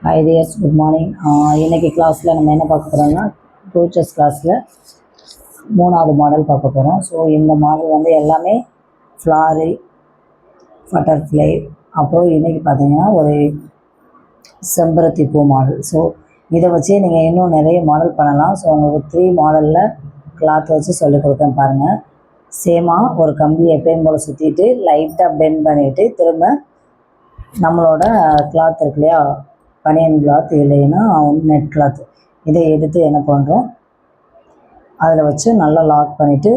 Hi dears, good morning. இன்னைக்கு கிளாஸில் நம்ம என்ன பார்க்க போகிறோம்னா டூச்சர்ஸ் கிளாஸில் 3வது மாடல் பார்க்க போகிறோம். ஸோ இந்த மாடல் வந்து எல்லாமே ஃப்ளாரு, பட்டர்ஃப்ளை, அப்புறம் இன்றைக்கி பார்த்தீங்கன்னா ஒரு செம்பருத்தி பூ மாடல். ஸோ இதை வச்சு நீங்கள் இன்னும் நிறைய மாடல் பண்ணலாம். ஸோ உங்களுக்கு 3 மாடலில் கிளாத் வச்சு சொல்லிக் கொடுப்பேன் பாருங்கள். சேமாக ஒரு கம்பி எப்பயும் போல் சுற்றிட்டு லைட்டாக பெண்ட் பண்ணிவிட்டு திரும்ப நம்மளோட கிளாத் இருக்கு இல்லையா, பனியன் கிளாத் இல்லைன்னா நெட் கிளாத், இதை எடுத்து என்ன பண்ணுறோம், அதில் வச்சு நல்லா லாக் பண்ணிவிட்டு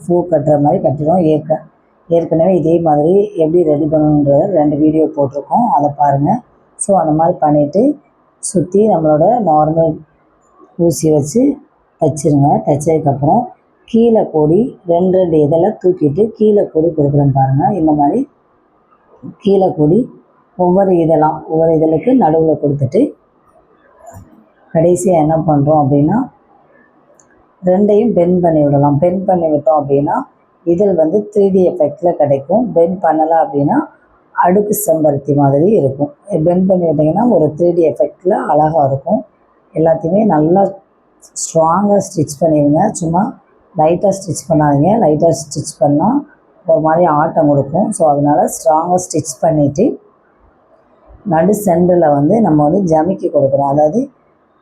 பூ கட்டுற மாதிரி கட்டிடுவோம். ஏற்கனவே இதே மாதிரி எப்படி ரெடி பண்ணணுன்றத 2 வீடியோ போட்டிருக்கோம், அதை பாருங்கள். ஸோ அந்த மாதிரி பண்ணிவிட்டு சுற்றி நம்மளோட நார்மல் ஊசி வச்சு தைச்சிருங்க. தைச்சதுக்கப்புறம் கீழே கூடி 2 இதில் தூக்கிட்டு கீழே கூடி கொடுக்குறேன் பாருங்கள். இந்த மாதிரி கீழே கூடி ஒவ்வொரு இதழுக்கு நடுவில் கொடுத்துட்டு கடைசியாக என்ன பண்ணுறோம் அப்படின்னா 2ஐயும் பெண்ட் பண்ணி விடலாம். பெண்ட் பண்ணி விட்டோம் அப்படின்னா இதழ் வந்து 3D எஃபெக்டில் கிடைக்கும். பெண்ட் பண்ணலை அப்படின்னா அடுக்கு செம்பருத்தி மாதிரி இருக்கும். பெண்ட் பண்ணி விட்டிங்கன்னா ஒரு 3D எஃபெக்டில் அழகாக இருக்கும். எல்லாத்தையுமே நல்லா ஸ்ட்ராங்காக ஸ்டிச் பண்ணிடுங்க. சும்மா லைட்டாக ஸ்டிச் பண்ணாதீங்க. லைட்டாக ஸ்டிச் பண்ணால் ஒரு மாதிரி ஆட்டம் கொடுக்கும். ஸோ அதனால் ஸ்ட்ராங்காக ஸ்டிச் பண்ணிவிட்டு நடு சென்டரில் வந்து நம்ம வந்து ஜமிக்கி கொடுக்குறோம். அதாவது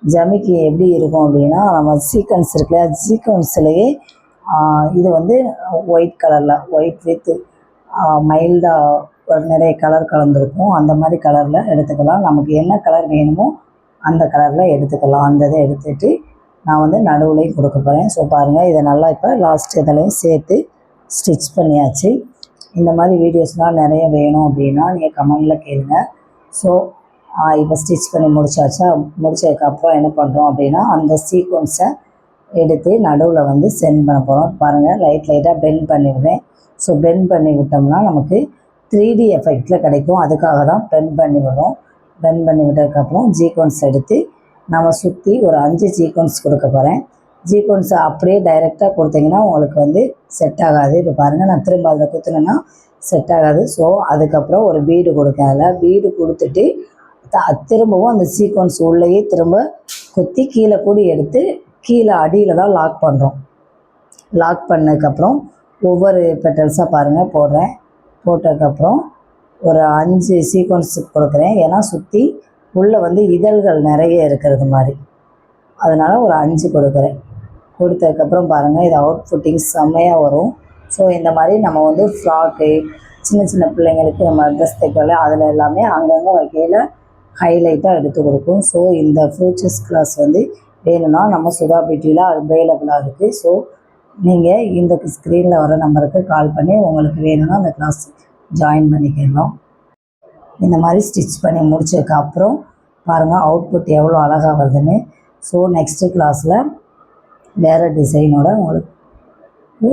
ஜமிக்கி எப்படி இருக்கும் அப்படின்னா, நம்ம சீக்வன்ஸ் இருக்குல்ல, சீக்வன்ஸ்லேயே இது வந்து ஒயிட் கலரில், ஒயிட் வித் மைல்டாக நிறைய கலர் கலந்துருக்கும். அந்த மாதிரி கலரில் எடுத்துக்கலாம். நமக்கு என்ன கலர் வேணுமோ அந்த கலரில் எடுத்துக்கலாம். அந்த இதை எடுத்துகிட்டு நான் வந்து நடுவுலையும் கொடுக்க போகிறேன். ஸோ பாருங்கள், இதை நல்லா இப்போ லாஸ்ட் இதழையும் சேர்த்து ஸ்டிச் பண்ணியாச்சு. இந்த மாதிரி வீடியோஸ்லாம் நிறைய வேணும் அப்படின்னா நீங்கள் கமெண்டில் கேளுங்க. ஸோ இப்போ ஸ்டிச் பண்ணி முடிச்சாச்சா. முடிச்சதுக்கப்புறம் என்ன பண்ணுறோம் அப்படின்னா அந்த சீக்வன்ஸை எடுத்து நடுவில் வந்து சென்ட் பண்ண போகிறோம். பாருங்கள், லைட்டாக பெண்ட் பண்ணி விடுறேன். ஸோ பெண்ட் பண்ணி விட்டோம்னா நமக்கு 3D எஃபெக்டில் கிடைக்கும். அதுக்காக தான் பெண்ட் பண்ணி விடுறோம். பெண்ட் பண்ணி விட்டதுக்கப்புறம் சீக்வன்ஸ் எடுத்து நம்ம சுற்றி ஒரு 5 சீக்வன்ஸ் கொடுக்க போகிறேன். சீக்வன்ஸை அப்படியே டைரெக்டாக கொடுத்தீங்கன்னா உங்களுக்கு வந்து செட் ஆகாது. இப்போ பாருங்கள், நான் திரும்ப அதில் குத்துனேன்னா செட் ஆகாது. ஸோ அதுக்கப்புறம் ஒரு பீடு கொடுக்கேன். அதில் பீடு கொடுத்துட்டு திரும்பவும் அந்த சீக்வன்ஸ் உள்ளேயே திரும்ப குத்தி கீழே கூடி எடுத்து கீழே அடியில் தான் லாக் பண்ணுறோம். லாக் பண்ணதுக்கப்புறம் ஒவ்வொரு பெட்டல்ஸாக பாருங்கள் போடுறேன். போட்டதுக்கப்புறம் ஒரு 5 சீக்வன்ஸ் கொடுக்குறேன். ஏன்னா சுற்றி உள்ளே வந்து இதழ்கள் நிறைய இருக்கிறது மாதிரி, அதனால் ஒரு 5 கொடுக்குறேன். கொடுத்ததுக்கப்புறம் பாருங்கள், இது அவுட்புட்டிங் செம்மையாக வரும். ஸோ இந்த மாதிரி நம்ம வந்து ஃப்ராக்கு, சின்ன பிள்ளைங்களுக்கு நம்ம ட்ரெஸ் தைக்கல, அதில் எல்லாமே அங்கங்கே வைக்கையில் ஹைலைட்டாக எடுத்து கொடுக்கும். ஸோ இந்த ஃபியூச்சர்ஸ் கிளாஸ் வந்து வேணும்னா நம்ம சுதா பியூட்டியில் அவைலபிளாக இருக்குது. ஸோ நீங்கள் இந்த ஸ்க்ரீனில் வர நம்பருக்கு கால் பண்ணி உங்களுக்கு வேணும்னா அந்த கிளாஸ் ஜாயின் பண்ணிக்கலாம். இந்த மாதிரி ஸ்டிச் பண்ணி முடிச்சதுக்கப்புறம் பாருங்கள் அவுட்புட் எவ்வளோ அழகாக வருதுன்னு. ஸோ நெக்ஸ்ட்டு கிளாஸில் வேறு டிசைனோட உங்களுக்கு